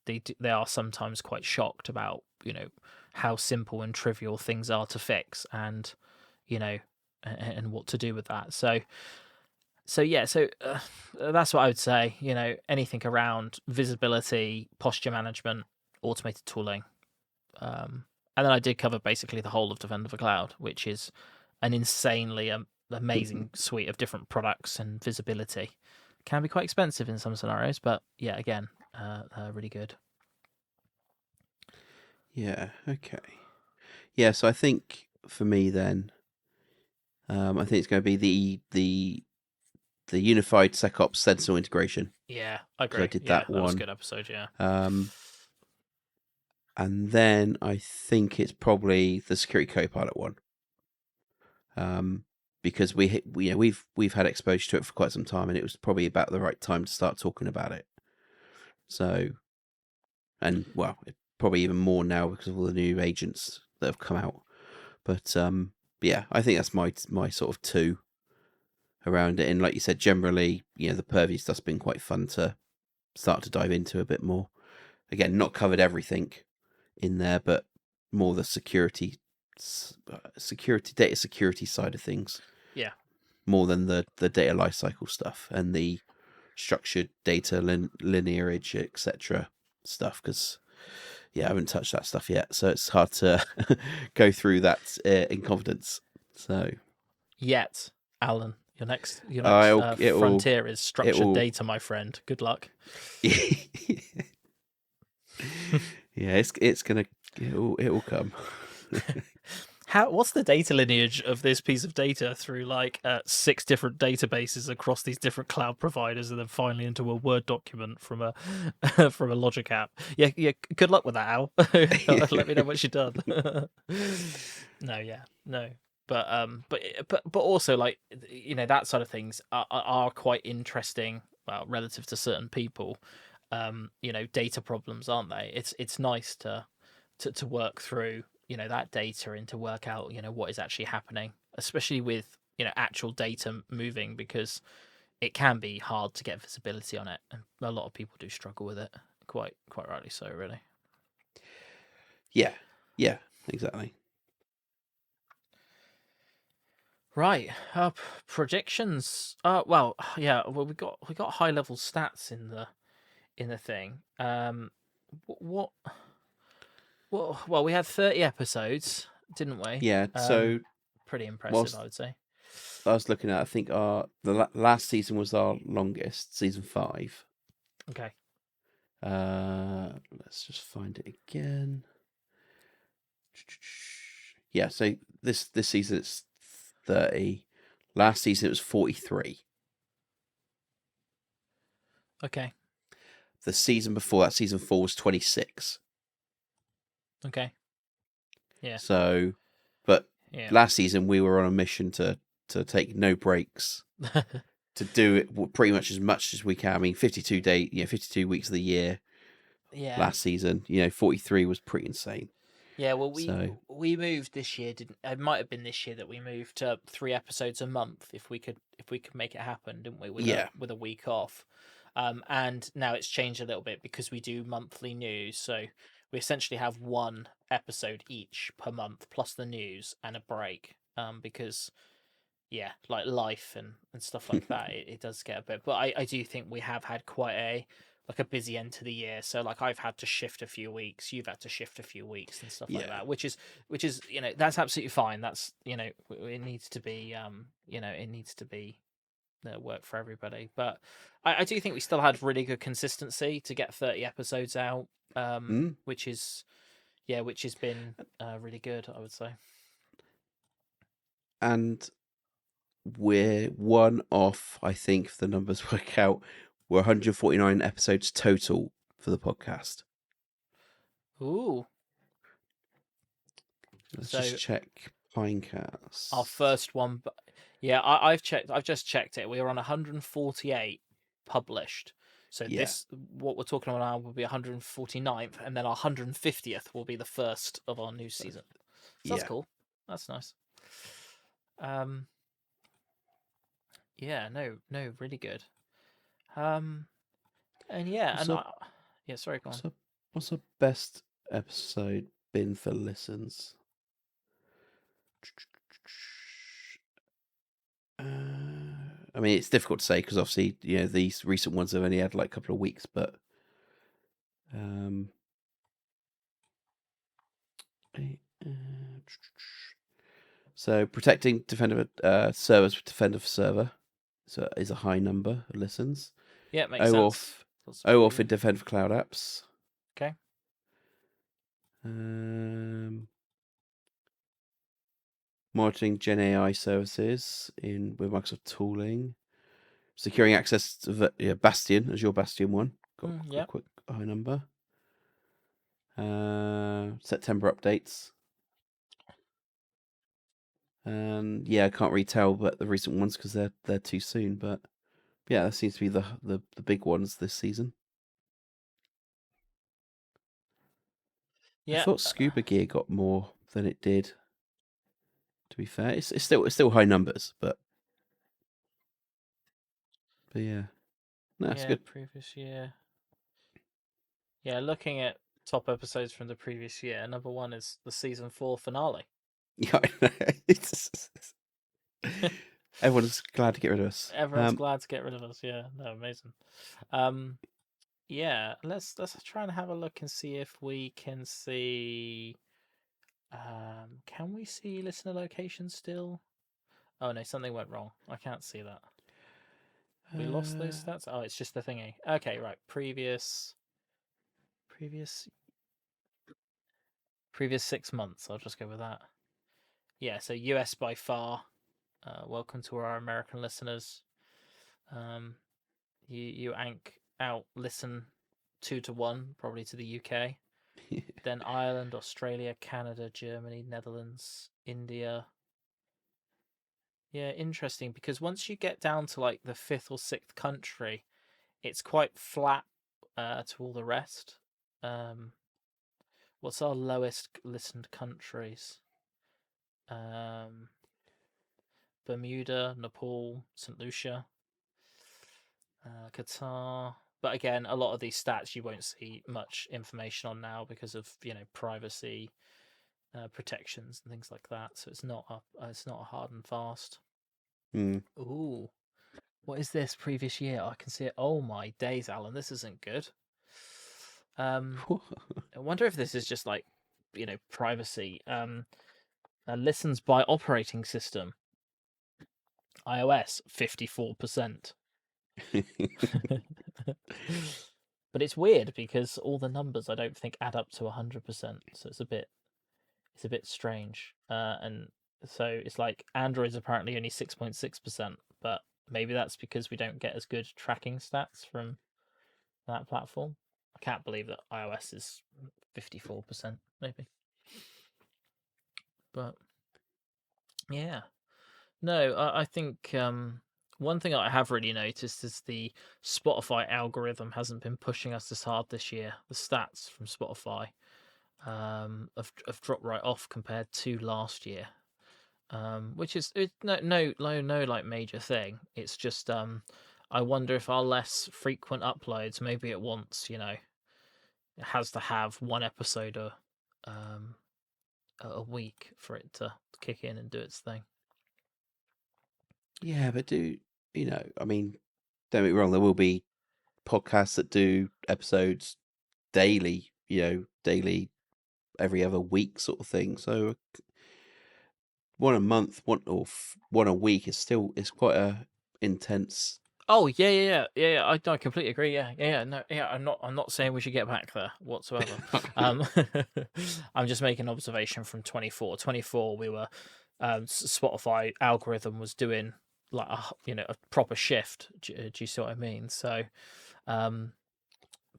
are sometimes quite shocked about how simple and trivial things are to fix, and you know and what to do with that. So yeah, that's what I would say. Anything around visibility, posture management, automated tooling. And then I did cover basically the whole of Defender for Cloud, which is an insanely amazing suite of different products and visibility. Can be quite expensive in some scenarios, but yeah, again, really good. Yeah. Okay. Yeah. So I think for me then, I think it's going to be the unified SecOps Sentinel integration, Yeah, I because I agree. did Yeah, that that was a one. good episode. Yeah. And then I think it's probably the Security Copilot one, because we've had exposure to it for quite some time, and it was probably about the right time to start talking about it. So, and well, probably even more now because of all the new agents that have come out. But yeah, I think that's my sort of two around it. And like you said, generally, the Purview stuff's been quite fun to start to dive into a bit more. Again, not covered everything in there, but more the data security side of things. Yeah. More than the data lifecycle stuff and the structured data lineage, etc. stuff. Because I haven't touched that stuff yet, so it's hard to go through that in confidence. So Yet, Alan, your next it'll frontier is structured it'll data, my friend. Good luck. yeah, it'll come. What's the data lineage of this piece of data through like 6 different databases across these different cloud providers, and then finally into a Word document from a from a Logic app? Yeah. Good luck with that, Al. Let me know what you've done. No, yeah, no, but also like that side of things are quite interesting. Well, relative to certain people, data problems, aren't they? It's nice to work through that data and to work out what is actually happening, especially with actual data moving, because it can be hard to get visibility on it, and a lot of people do struggle with it, quite rightly so, really. Yeah, exactly. Right. Predictions. Well, yeah, well, we got high level stats in the thing. What well, we had 30 episodes, didn't we? Yeah. So Pretty impressive, I whilst would say. I was looking at, I think last season was our longest, season 5. Okay. Let's just find it again. Yeah, so this season it's 30. Last season it was 43. Okay. The season before that, season 4, was 26. Okay. Yeah. So, but Yeah. last season we were on a mission to take no breaks, to do it pretty much as we can. I mean, 52 weeks of the year. Yeah. Last season, 43 was pretty insane. Yeah, well, So we moved this year. Didn't it? Might have been this year that we moved to 3 episodes a month if we could make it happen, didn't we? With yeah, a week off. And now it's changed a little bit because we do monthly news. So we essentially have one episode each per month, plus the news and a break. Because yeah, like life and stuff like that, it does get a bit. But I do think we have had quite a busy end to the year. So like I've had to shift a few weeks, you've had to shift a few weeks and stuff like Yeah. that, which is that's absolutely fine. That's it needs to be it needs to be work for everybody. But I do think we still had really good consistency to get 30 episodes out, Mm. which has been really good, I would say. And we're one off, I think, if the numbers work out. We're 149 episodes total for the podcast. Ooh. Let's So just check Pinecast. our first one, yeah, I've checked. I've just checked it. We are on 148 published. So Yeah. what we're talking about now, will be 149th, and then our 150th will be the first of our new season. So that's Yeah. cool. That's nice. Um, yeah, no, really good. And yeah, What's and up? yeah, sorry, go on. What's the best episode been for listens? I mean, it's difficult to say because obviously, these recent ones have only had like a couple of weeks, but so protecting defender servers with defender for server is a high number of listens. Yeah, makes sense. OAuth in defender for cloud apps. Okay. Monitoring Gen AI services with Microsoft tooling. Securing access to Bastion, Azure Bastion one. Got Yeah. a quick high number. September updates. And yeah, I can't really tell but the recent ones because they're too soon. But yeah, that seems to be the big ones this season. Yeah. I thought Scuba Gear got more than it did. To be fair, it's still high numbers, but yeah, no, it's Yeah, good. previous year. Yeah, looking at top episodes from the previous year, number one is the season 4 finale. Yeah, I know. Everyone's glad to get rid of us. Everyone's glad to get rid of us. Yeah, no, amazing. Yeah, let's try and have a look and see if we can see. Can we see listener location still? Oh no, something went wrong. I can't see that. We lost those stats. Oh, it's just the thingy. Okay, right. Previous 6 months. I'll just go with that. Yeah, so US by far. Welcome to our American listeners. You out listen 2-1 probably to the UK. Then Ireland, Australia, Canada, Germany, Netherlands, India. Yeah, interesting because once you get down to like the 5th or 6th country, it's quite flat to all the rest. What's our lowest listened countries? Bermuda, Nepal, St. Lucia, Qatar. But again, a lot of these stats you won't see much information on now because of privacy protections and things like that. So it's not a hard and fast. Mm. Ooh, what is this previous year? I can see it. Oh my days, Alan, this isn't good. I wonder if this is just like privacy. Listens by operating system. iOS 54%. But it's weird because all the numbers I don't think add up to 100%. So it's a bit strange. And so it's like Android's apparently only 6.6%, but maybe that's because we don't get as good tracking stats from that platform. I can't believe that iOS is 54%, maybe. But yeah. No, I think one thing I have really noticed is the Spotify algorithm hasn't been pushing us as hard this year. The stats from Spotify have dropped right off compared to last year, which is no like major thing. It's just I wonder if our less frequent uploads, maybe it wants, it has to have one episode a week for it to kick in and do its thing. Yeah, but I mean, don't get me wrong, there will be podcasts that do episodes daily, daily every other week sort of thing. So one a month, one a week is quite a intense. Oh yeah. I completely agree. Yeah. No, yeah. I'm not saying we should get back there whatsoever. I'm just making an observation from 24. 24, we were Spotify algorithm was doing like a proper shift. Do you see what I mean? So, but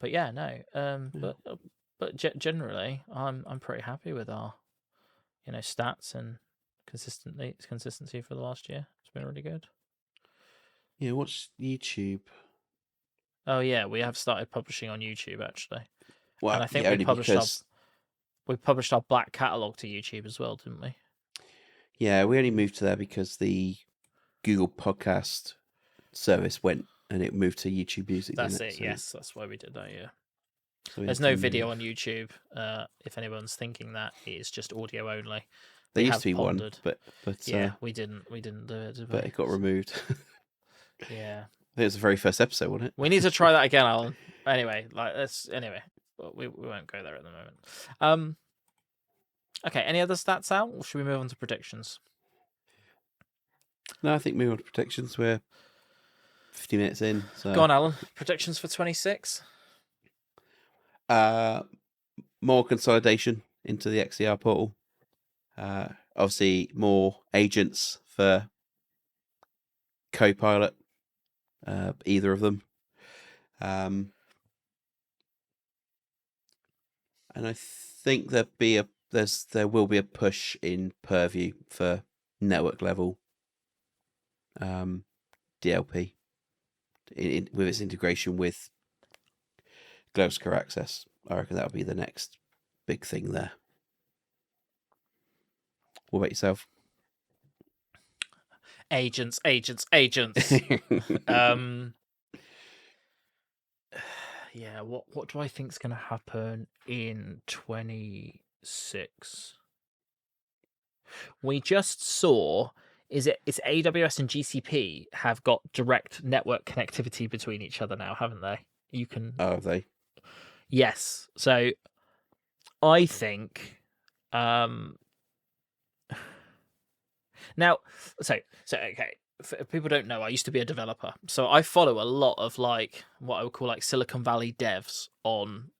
yeah, no. But generally, I'm pretty happy with our stats and consistency for the last year. It's been really good. Yeah, watch YouTube. Oh yeah, we have started publishing on YouTube actually, Well, and I think yeah, only because we published our back catalogue to YouTube as well, didn't we? yeah, we only moved to there because the Google Podcast service went and it moved to YouTube Music. That's didn't it. So, Yes, that's why we did that. Yeah. so There's no video on YouTube. If anyone's thinking that, it's just audio only. There We used have to be pondered. one, but Yeah, we didn't do it, did we? but it got removed. Yeah. I think it was the very first episode, wasn't it? We need to try that again, Alan. Anyway, we won't go there at the moment. Okay, any other stats out, or should we move on to predictions? No, I think moving on to predictions. We're 50 minutes in. So Go on, Alan. Predictions for 26. More consolidation into the XCR portal. Obviously, more agents for Copilot. Either of them. And I think there will be a push in Purview for network level DLP with its integration with Glowscore Access. I reckon that'll be the next big thing there. What about yourself? Agents. Yeah, what do I think's going to happen in 26? We just saw it's AWS and GCP have got direct network connectivity between each other now, haven't they? You can Oh, have they? Yes. So I think now okay, if people don't know, I used to be a developer, so I follow a lot of like what I would call like Silicon Valley devs on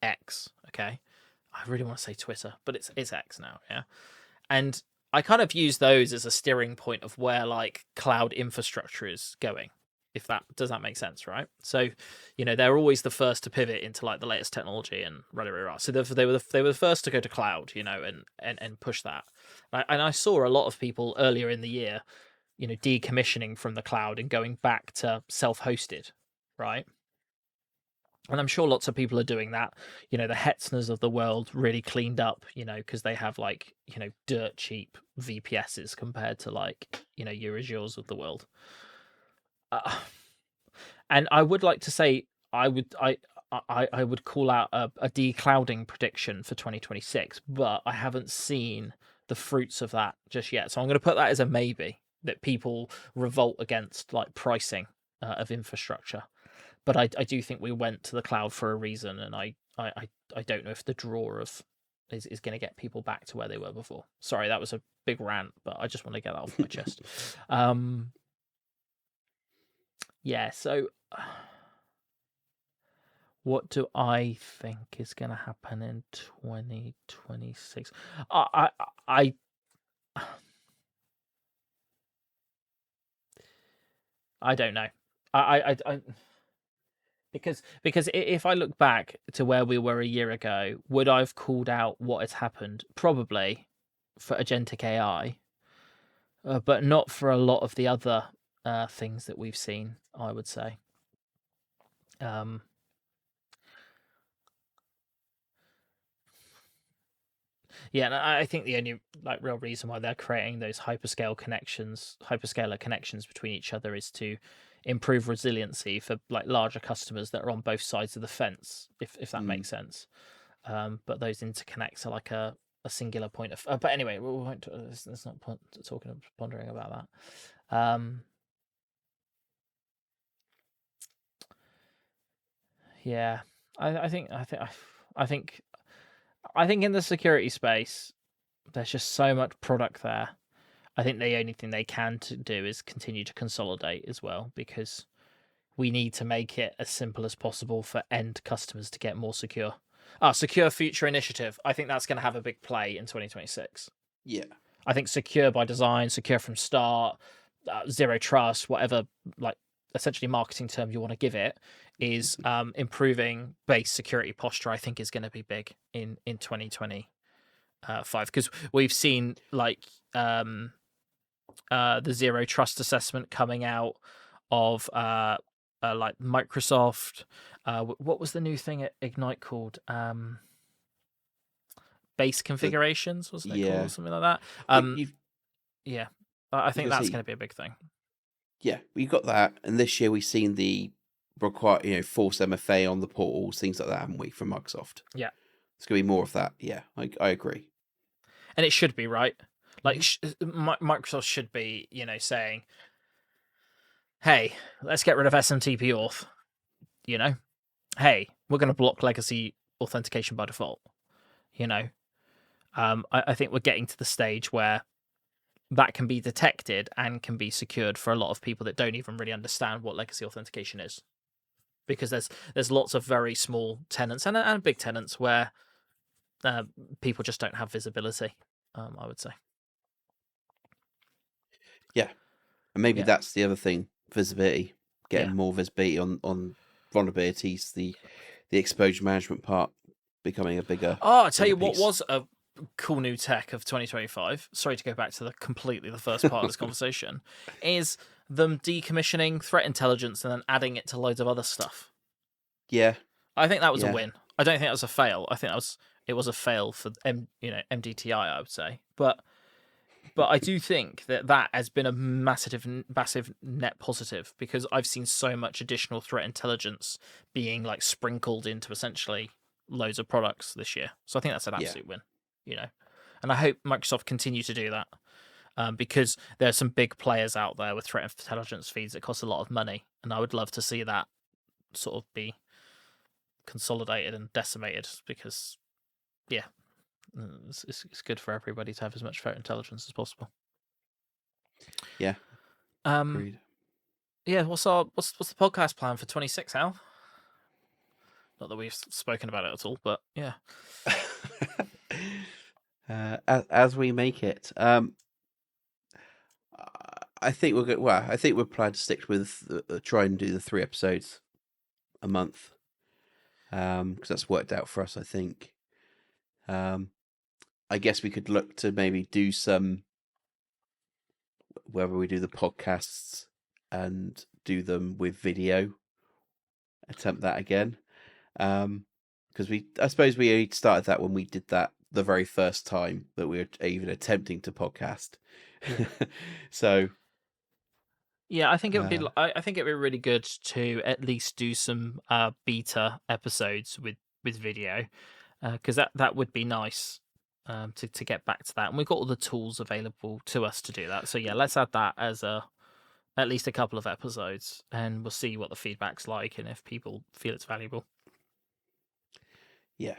X. Okay, I really want to say Twitter, but it's X now, yeah. And I kind of use those as a steering point of where like cloud infrastructure is going. If that does that make sense, right? So, they're always the first to pivot into like the latest technology and rah. So they were the first to go to cloud, and push that. And I saw a lot of people earlier in the year, decommissioning from the cloud and going back to self-hosted, right? And I'm sure lots of people are doing that. The Hetzner's of the world really cleaned up, because they have like, dirt cheap VPSs compared to like, your Azures of the world. And I would like to say I would call out a declouding prediction for 2026, but I haven't seen the fruits of that just yet. So I'm going to put that as a maybe, that people revolt against like pricing of infrastructure. But I do think we went to the cloud for a reason, and I don't know if the draw is going to get people back to where they were before. Sorry, that was a big rant, but I just want to get that off my chest. Yeah, so what do I think is going to happen in 2026? I don't know. I because if I look back to where we were a year ago, would I have called out what has happened? Probably for agentic AI, but not for a lot of the other things that we've seen, I would say. Yeah, and I think the only like real reason why they're creating those hyperscaler connections between each other is to improve resiliency for like larger customers that are on both sides of the fence, if that makes sense. But those interconnects are like a singular point of. But anyway, we won't. Let's not pondering about that. Yeah, I think I think in the security space, there's just so much product there. I think the only thing they can do is continue to consolidate as well, because we need to make it as simple as possible for end customers to get more secure. Secure Future Initiative. I think that's going to have a big play in 2026. Yeah. I think secure by design, secure from start, zero trust, whatever like essentially marketing term you want to give it, is improving base security posture. I think is going to be big in 2025, because we've seen like the zero trust assessment coming out of like Microsoft. What was the new thing at Ignite called? Base configurations, wasn't it called, or something like that? Yeah, I think that's going to be a big thing. Yeah, we got that, and this year we've seen the force MFA on the portals, things like that, haven't we, from Microsoft? Yeah, it's going to be more of that. Yeah, I agree. And it should be, right? Like Microsoft should be, saying, "Hey, let's get rid of SMTP auth." Hey, we're going to block legacy authentication by default. I think we're getting to the stage where that can be detected and can be secured for a lot of people that don't even really understand what legacy authentication is, because there's lots of very small tenants and big tenants where people just don't have visibility. I would say. Yeah, and maybe that's the other thing: visibility, getting more visibility on vulnerabilities, the exposure management part becoming a bigger. I tell you what was a cool new tech of 2025. Sorry to go back to the first part of this conversation, is them decommissioning threat intelligence and then adding it to loads of other stuff. Yeah, I think that was a win. I don't think that was a fail. I think it was a fail for MDTI, I would say, but I do think that has been a massive net positive, because I've seen so much additional threat intelligence being like sprinkled into essentially loads of products this year. So I think that's an absolute win, and I hope Microsoft continue to do that, because there are some big players out there with threat intelligence feeds that cost a lot of money, and I would love to see that sort of be consolidated and decimated, because it's good for everybody to have as much threat intelligence as possible. Yeah. Agreed. Yeah. What's the podcast plan for 26, Al? Not that we've spoken about it at all, but yeah. As we make it, I think we're good. Well, I think we're planning to stick with try and do the 3 episodes a month, because that's worked out for us, I think. I guess we could look to maybe do some, whether we do the podcasts and do them with video, attempt that again. Because I suppose we started that when we did that the very first time that we were even attempting to podcast. So yeah, I think it would be. I think it'd be really good to at least do some beta episodes with video, because that would be nice. To get back to that, and we've got all the tools available to us to do that. So yeah, let's add that as at least a couple of episodes, and we'll see what the feedback's like and if people feel it's valuable. Yeah,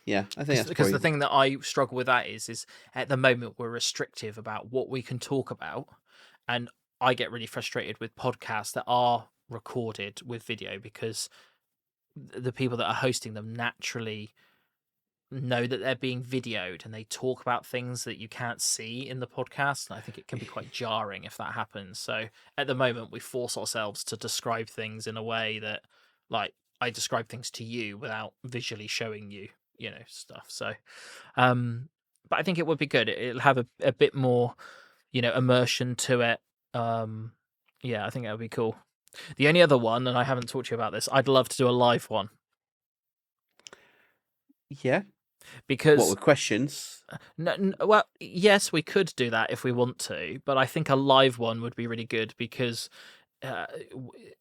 I think that's because the thing that I struggle with that is at the moment we're restrictive about what we can talk about, and I get really frustrated with podcasts that are recorded with video, because the people that are hosting them naturally know that they're being videoed and they talk about things that you can't see in the podcast, and I think it can be quite jarring if that happens. So at the moment we force ourselves to describe things in a way that, like, I describe things to you without visually showing you stuff. So but I think it would be good. It'll have a bit more immersion to it. Yeah, I think that would be cool. The only other one, and I haven't talked to you about this, I'd love to do a live one. Yeah. Because what, with questions? No, well, yes, we could do that if we want to, but I think a live one would be really good, because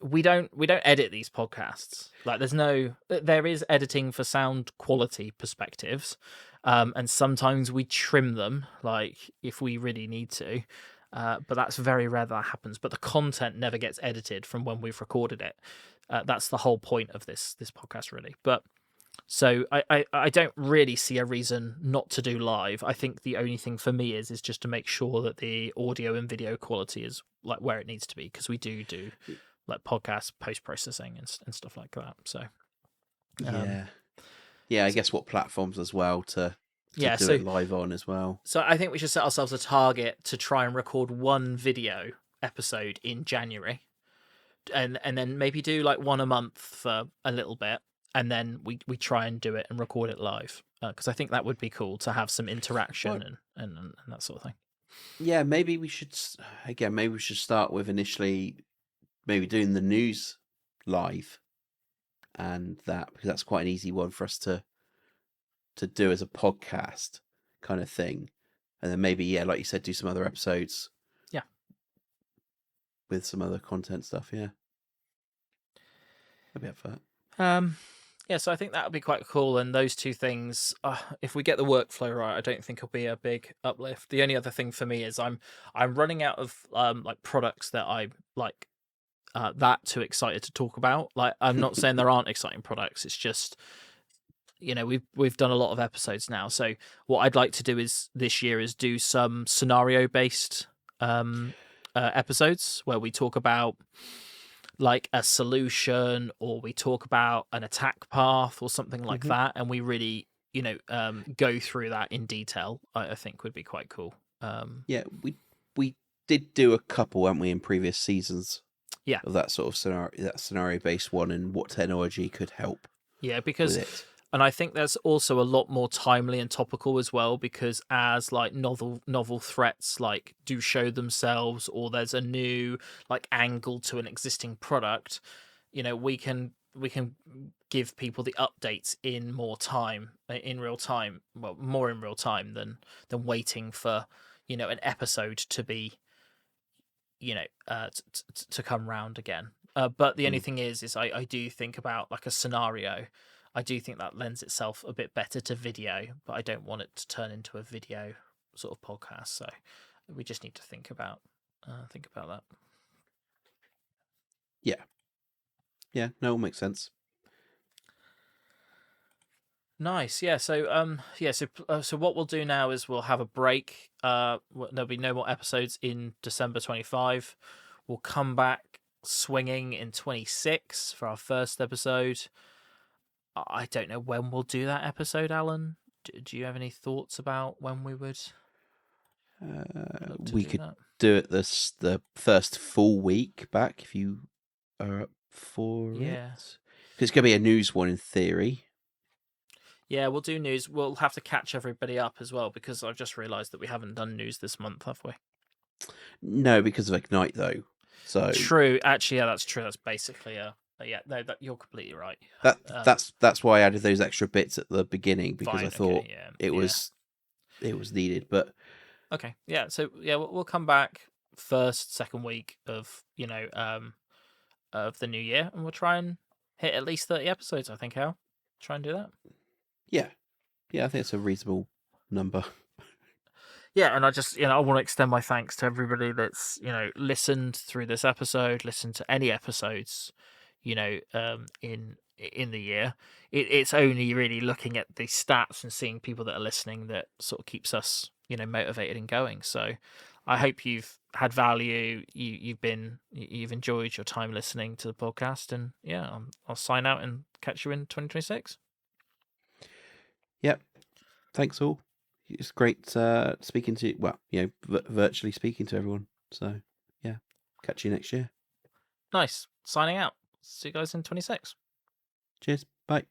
we don't edit these podcasts. Like there is editing for sound quality perspectives, and sometimes we trim them, like if we really need to. But that's very rare that happens. But the content never gets edited from when we've recorded it. That's the whole point of this podcast, really. But so I don't really see a reason not to do live. I think the only thing for me is just to make sure that the audio and video quality is like where it needs to be, because we do like podcast post processing and stuff like that. So yeah, I guess what platforms as well to yeah, do it live on as well. So I think we should set ourselves a target to try and record one video episode in January, and then maybe do like one a month for a little bit, and then we try and do it and record it live, because I think that would be cool to have some interaction and that sort of thing. Yeah, maybe we should start with initially maybe doing the news live, and that, because that's quite an easy one for us to do as a podcast kind of thing, and then maybe like you said, do some other episodes. Yeah, with some other content stuff. Yeah, I'd be up for that. Yeah, so I think that would be quite cool. And those two things, if we get the workflow right, I don't think it'll be a big uplift. The only other thing for me is I'm running out of like products that I like that too excited to talk about. Like, I'm not saying there aren't exciting products. It's just, we've done a lot of episodes now. So what I'd like to do is this year is do some scenario based episodes where we talk about like a solution, or we talk about an attack path or something like that, and we really go through that in detail. I think would be quite cool. Yeah, we did do a couple, haven't we, in previous seasons? Yeah, of that sort of scenario based one, and what technology could help. Yeah, because and I think that's also a lot more timely and topical as well, because as like novel threats like do show themselves, or there's a new like angle to an existing product, we can give people the updates in real time, well, more in real time than waiting for an episode to be to come round again. But the only thing is I do think about like a scenario. I do think that lends itself a bit better to video, but I don't want it to turn into a video sort of podcast. So we just need to think about that. Yeah, no, it makes sense. Nice, yeah. So so what we'll do now is we'll have a break. There'll be no more episodes in December 25. We'll come back swinging in 26 for our first episode. I don't know when we'll do that episode, Alan. Do you have any thoughts about when we would? We could do it the first full week back, if you are up for it. Because it's going to be a news one in theory. Yeah, we'll do news. We'll have to catch everybody up as well, because I've just realised that we haven't done news this month, have we? No, because of Ignite, though. So true. Actually, yeah, that's true. That's basically yeah. No, you're completely right. That's why I added those extra bits at the beginning, because I thought it was needed. But okay, yeah. So yeah, we'll come back second week of of the new year, and we'll try and hit at least 30 episodes. I think I'll try and do that. Yeah, I think it's a reasonable number. Yeah, and I just I want to extend my thanks to everybody that's listened through this episode, listened to any episodes, in the year. It's only really looking at the stats and seeing people that are listening that sort of keeps us motivated and going. So I hope you've had value. You've enjoyed your time listening to the podcast, and yeah, I'll sign out and catch you in 2026. Yep. Thanks all. It's great speaking to you. Well, virtually speaking to everyone. So yeah, catch you next year. Nice. Signing out. See you guys in 26. Cheers. Bye.